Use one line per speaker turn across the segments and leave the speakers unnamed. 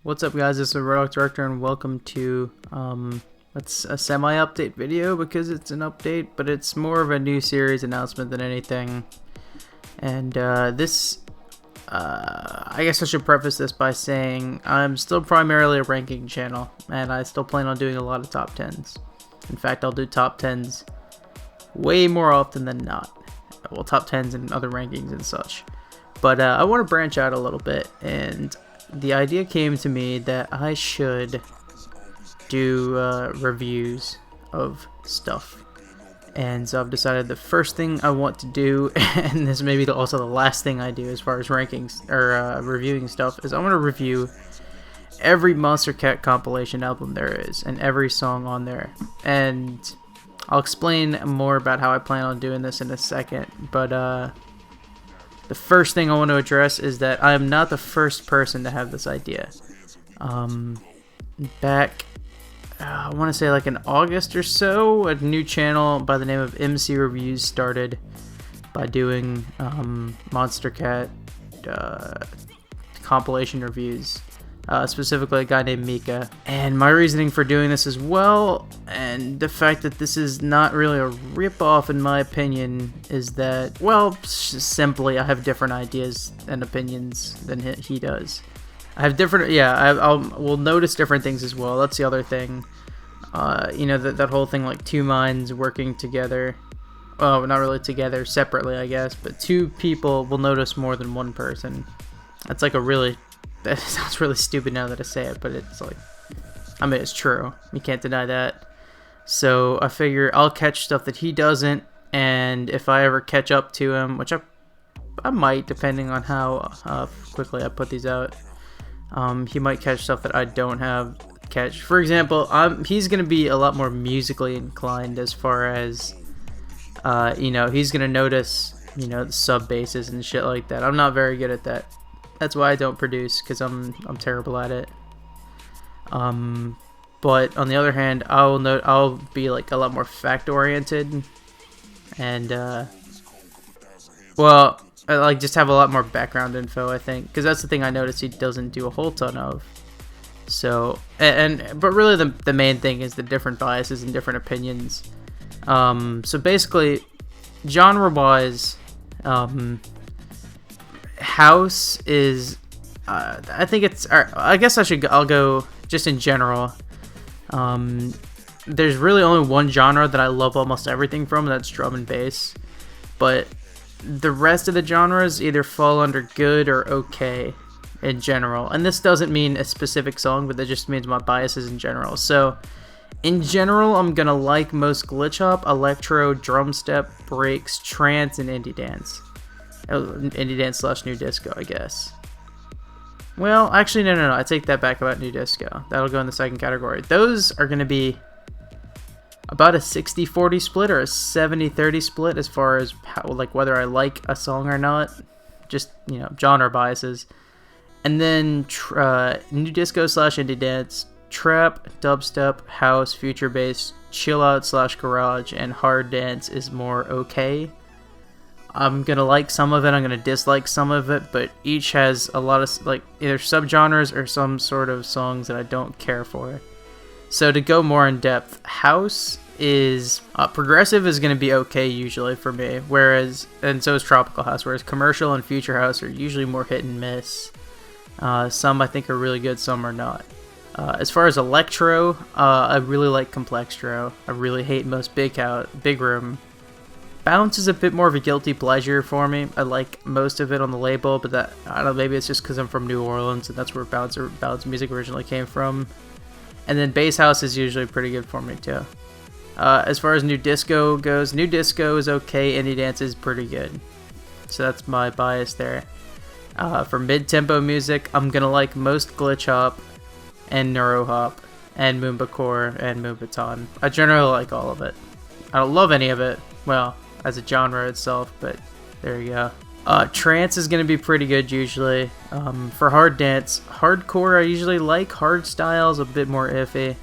What's up, guys? This is Retroactive Director, and welcome to it's a semi-update video because it's an update, but it's more of a new series announcement than anything. And I guess I should preface this by saying I'm still primarily a ranking channel, and I still plan on doing a lot of top 10s. In fact, I'll do top 10s way more often than not. Well, top 10s and other rankings and such. But I want to branch out a little bit, and the idea came to me that I should do reviews of stuff. And so I've decided the first thing I want to do, and this may be also the last thing I do as far as rankings or reviewing stuff, is I want to review every Monstercat compilation album there is and every song on there. And I'll explain more about how I plan on doing this in a second, but the first thing I want to address is that I am not the first person to have this idea. Back, I want to say like in August or so, a new channel by the name of MC Reviews started by doing Monstercat compilation reviews. Specifically a guy named Mika. And my reasoning for doing this as well, and the fact that this is not really a rip-off in my opinion, is that, well, simply I have different ideas and opinions than he we'll notice different things as well. That's the other thing. You know, that whole thing, like two minds working together. Well, not really together, separately I guess, but two people will notice more than one person. That's like that sounds really stupid now that I say it, but it's like, I mean, it's true. You can't deny that. So I figure I'll catch stuff that he doesn't, and if I ever catch up to him, which I might, depending on how quickly I put these out, he might catch stuff that I don't have catch. For example, he's going to be a lot more musically inclined as far as, you know, he's going to notice, you know, the sub basses and shit like that. I'm not very good at that. That's why I don't produce, because I'm terrible at it. But on the other hand, I'll be like a lot more fact oriented, and well, I like just have a lot more background info, I think, because that's the thing I noticed he doesn't do a whole ton of. So but really the main thing is the different biases and different opinions. So basically, genre wise, house is I think it's, I guess I'll go just in general. There's really only one genre that I love almost everything from, and that's drum and bass, but the rest of the genres either fall under good or okay in general. And this doesn't mean a specific song, but that just means my biases in general. So in general, I'm gonna like most glitch hop, electro, drum step, breaks, trance, and indie dance. Indie dance / new disco, I guess. Well, actually, no. I take that back about new disco. That'll go in the second category. Those are going to be about a 60-40 split or a 70-30 split as far as how, like, whether I like a song or not. Just, you know, genre biases. And then new disco / indie dance, trap, dubstep, house, future bass, chill out / garage, and hard dance is more okay. I'm gonna like some of it, I'm gonna dislike some of it, but each has a lot of like either subgenres or some sort of songs that I don't care for. So to go more in depth, house is progressive is gonna be okay usually for me, and so is tropical house, whereas commercial and future house are usually more hit and miss. Some I think are really good, some are not. As far as electro, I really like complextro. I really hate most big room. Bounce is a bit more of a guilty pleasure for me. I like most of it on the label, but that, I don't know, maybe it's just because I'm from New Orleans and that's where bounce music originally came from. And then bass house is usually pretty good for me too. As far as new disco goes, new disco is okay, indie dance is pretty good. So that's my bias there. For mid-tempo music, I'm gonna like most glitch hop and neuro hop and moombacore and moombaton. I generally like all of it. I don't love any of it, well, as a genre itself, but there you go. Trance is going to be pretty good usually. For hard dance, hardcore I usually like. Hard style's a bit more iffy.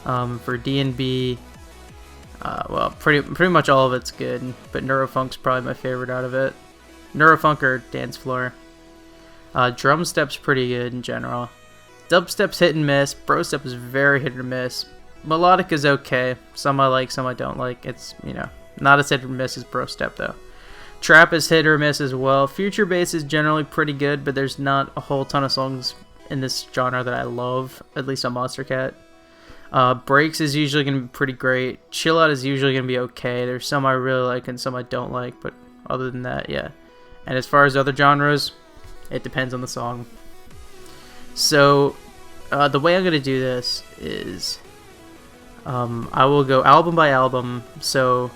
For D&B, well, pretty much all of it's good, but Neurofunk's probably my favorite out of it. Neurofunk or dance floor. Drum step's pretty good in general. Dubstep's hit and miss. Brostep is very hit or miss. Melodic is okay. Some I like, some I don't like. It's, you know, not as hit or miss as Brostep though. Trap is hit or miss as well. Future bass is generally pretty good, but there's not a whole ton of songs in this genre that I love, at least on Monstercat. Breaks is usually going to be pretty great. Chill Out is usually going to be okay. There's some I really like and some I don't like, but other than that, yeah. And as far as other genres, it depends on the song. So, the way I'm going to do this is, I will go album by album, so,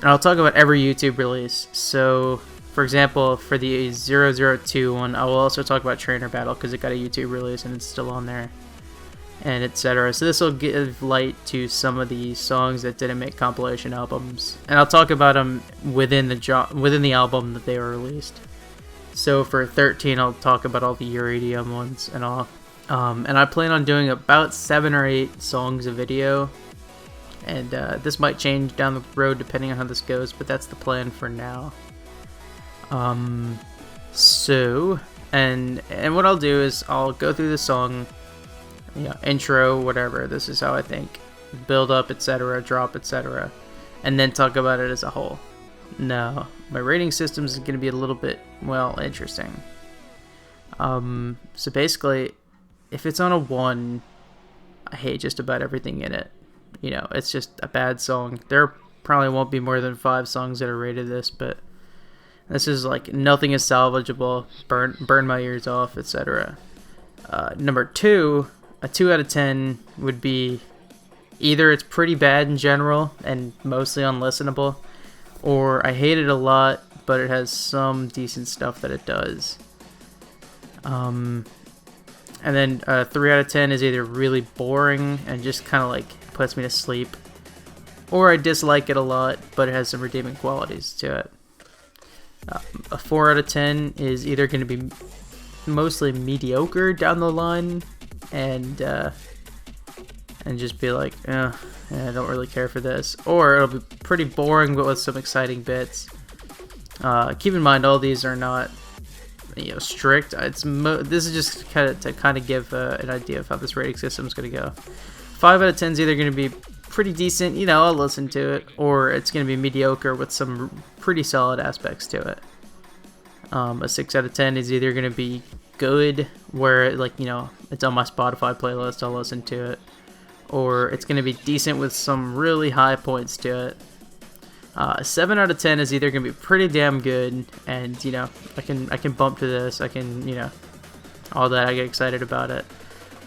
and I'll talk about every YouTube release. So, for example, for the 002 one, I will also talk about Trainer Battle, because it got a YouTube release and it's still on there, and etc. So this will give light to some of the songs that didn't make compilation albums, and I'll talk about them within the album that they were released. So for 13, I'll talk about all the Uridium ones and all. And I plan on doing about 7 or 8 songs a video. And this might change down the road depending on how this goes, but that's the plan for now. So, and what I'll do is I'll go through the song, you know, intro, whatever. This is how I think. Build up, etc., drop, etc. And then talk about it as a whole. No, my rating system is going to be a little bit, well, interesting. So basically, if it's on a 1, I hate just about everything in it. You know, it's just a bad song. There probably won't be more than 5 songs that are rated this, but this is like nothing is salvageable, burn my ears off, etc. Number 2, a 2 out of 10 would be either it's pretty bad in general and mostly unlistenable, or I hate it a lot, but it has some decent stuff that it does. And then 3 out of 10 is either really boring and just kind of like puts me to sleep, or I dislike it a lot, but it has some redeeming qualities to it. A 4 out of 10 is either going to be mostly mediocre down the line, and just be like, I don't really care for this, or it'll be pretty boring but with some exciting bits. Keep in mind, all these are not, you know, strict. This is just kind of give an idea of how this rating system is going to go. 5 out of 10 is either going to be pretty decent, you know, I'll listen to it, or it's going to be mediocre with some pretty solid aspects to it. A 6 out of 10 is either going to be good, where, like, you know, it's on my Spotify playlist, I'll listen to it, or it's going to be decent with some really high points to it. 7 out of 10 is either going to be pretty damn good, and, you know, I can bump to this, I can, you know, all that, I get excited about it.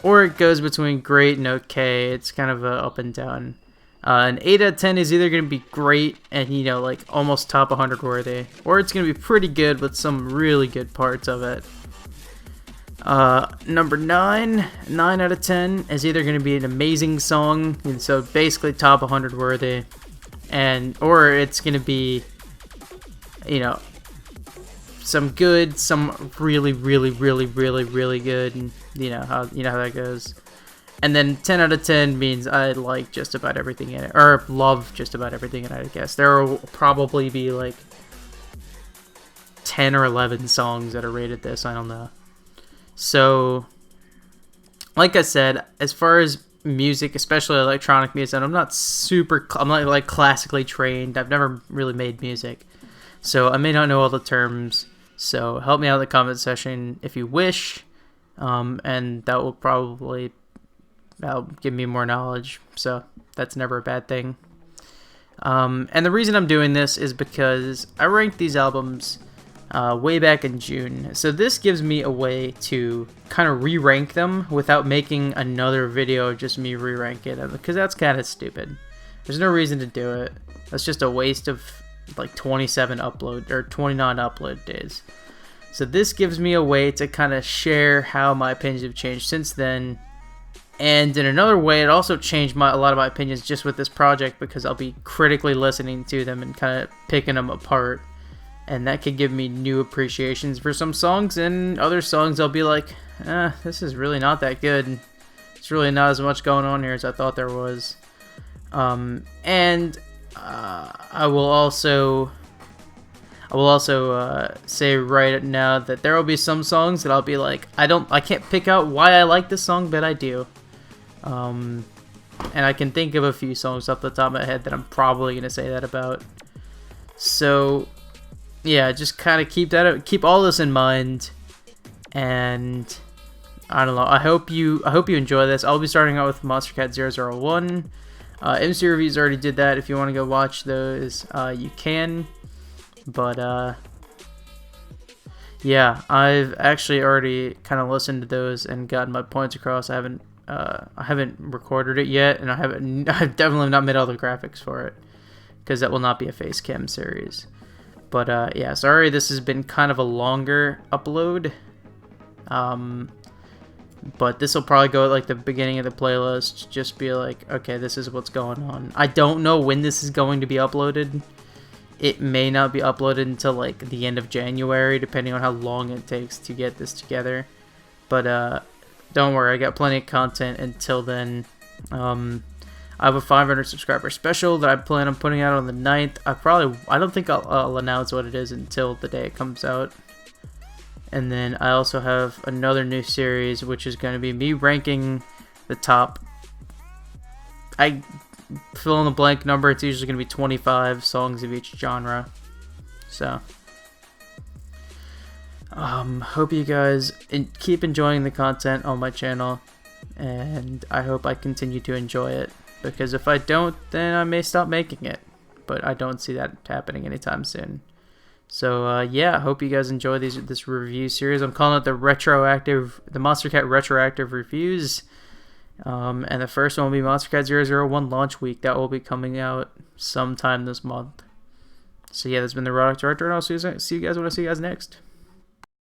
Or it goes between great and okay, it's kind of up and down. An 8 out of 10 is either going to be great and, you know, like almost top 100 worthy, or it's going to be pretty good with some really good parts of it. Number 9 out of 10 is either going to be an amazing song, and so basically top 100 worthy, or it's going to be, you know, some good, some really, really, really, really, really good, and you know how that goes. And then 10 out of 10 means I like just about everything in it, or love just about everything in it, I guess. There will probably be like 10 or 11 songs that are rated this, I don't know. So, like I said, as far as music, especially electronic music, I'm not like classically trained. I've never really made music, so I may not know all the terms. So help me out in the comment section if you wish, and that will probably give me more knowledge. So that's never a bad thing. And the reason I'm doing this is because I ranked these albums way back in June. So this gives me a way to kind of re-rank them without making another video of just me re-ranking them, because that's kind of stupid. There's no reason to do it. That's just a waste of like 27 upload or 29 upload days. So this gives me a way to kind of share how my opinions have changed since then. And in another way, it also changed a lot of my opinions just with this project, because I'll be critically listening to them and kind of picking them apart. And that could give me new appreciations for some songs, and other songs I'll be like, this is really not that good. It's really not as much going on here as I thought there was. I will also say right now that there will be some songs that I'll be like, I can't pick out why I like this song, but I do. And I can think of a few songs off the top of my head that I'm probably gonna say that about. So yeah, just kind of keep all this in mind, and I don't know. I hope you enjoy this. I'll be starting out with Monstercat 001. MC Reviews already did that. If you want to go watch those, you can. But yeah, I've actually already kind of listened to those and gotten my points across. I haven't recorded it yet, and I've definitely not made all the graphics for it, because that will not be a face cam series. But yeah, sorry this has been kind of a longer upload. But this will probably go at like the beginning of the playlist, just be like, okay, this is what's going on. I don't know when this is going to be uploaded. It may not be uploaded until like the end of January, depending on how long it takes to get this together. But don't worry, I got plenty of content until then. I have a 500 subscriber special that I plan on putting out on the 9th. I don't think I'll announce what it is until the day it comes out. And then I also have another new series, which is going to be me ranking the top. I fill in the blank number. It's usually going to be 25 songs of each genre. So, hope you guys keep enjoying the content on my channel, and I hope I continue to enjoy it. Because if I don't, then I may stop making it. But I don't see that happening anytime soon. So yeah, I hope you guys enjoy this review series. I'm calling it the Monstercat Retroactive Reviews. And the first one will be Monstercat 001 launch week. That will be coming out sometime this month. So yeah, that's been the Rock Director, and I'll see you guys when I see you guys next.